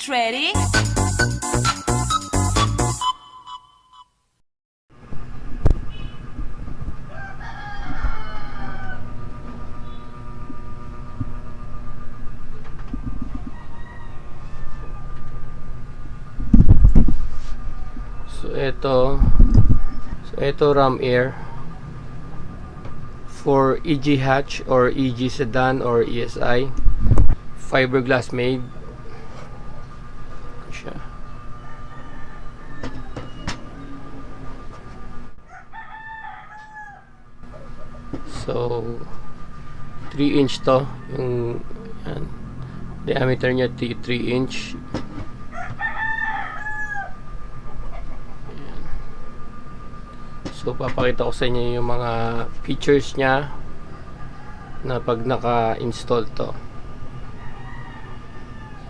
Get ready. Ito Ram Air for EG hatch or EG sedan or ESI, fiberglass made siya. So 3-inch to yung yan, diameter niya 3-inch. So papakita ko sa inyo yung mga features niya na pag naka-install to.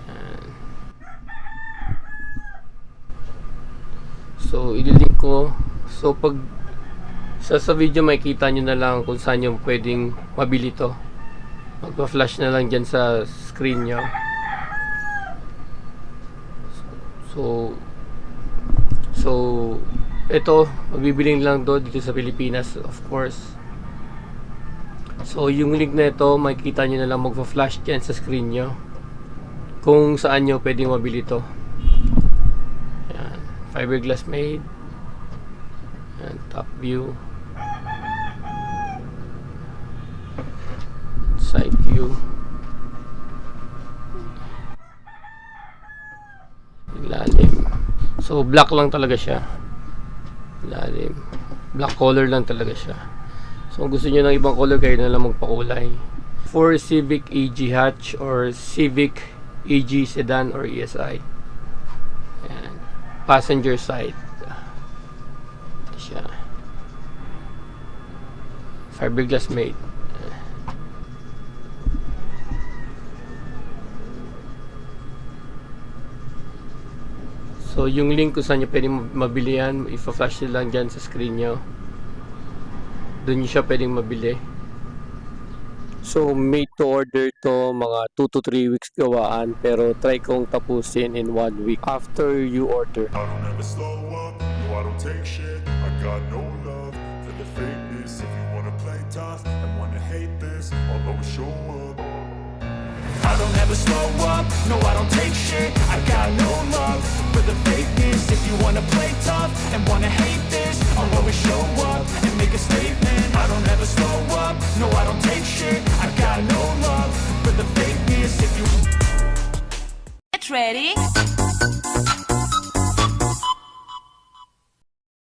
Ayan. So ililink ko. So pag sa video makikita nyo na lang kung saan yung pwedeng mabili to. Magpa-flash na lang dyan sa screen nyo. So ito, mabibiling lang dito sa Pilipinas, of course. So yung link na ito, makikita nyo na lang, magpa-flash dyan sa screen nyo kung saan nyo pwedeng mabili to. Ayan, fiberglass made. Ayan, top view, side view, ilalim. So black lang talaga siya, ilalim, black color lang talaga siya. So kung gusto niyo ng ibang color, kayo na lang magpakulay. For Civic EG hatch or Civic EG sedan or ESI. Ayan, passenger side. Ito siya, fiberglass made. So yung link kung saan nyo pwedeng mabili yan, ipa-flash nyo lang dyan sa screen nyo. Doon nyo siya pwedeng mabili. So made to order to, mga 2 to 3 weeks gawaan, pero try kong tapusin in 1 week after you order. I don't ever slow up, no I don't take shit. I got no love for the fakeness. If you wanna play tough and wanna hate this, I'll always show up. I don't ever slow up, no I don't take shit. I got no love for the fakeness. If you wanna play tough and wanna hate this, I'll always show up and make a statement. I don't ever slow up, no I don't take shit. I got no love for the fakeness. If you Get ready.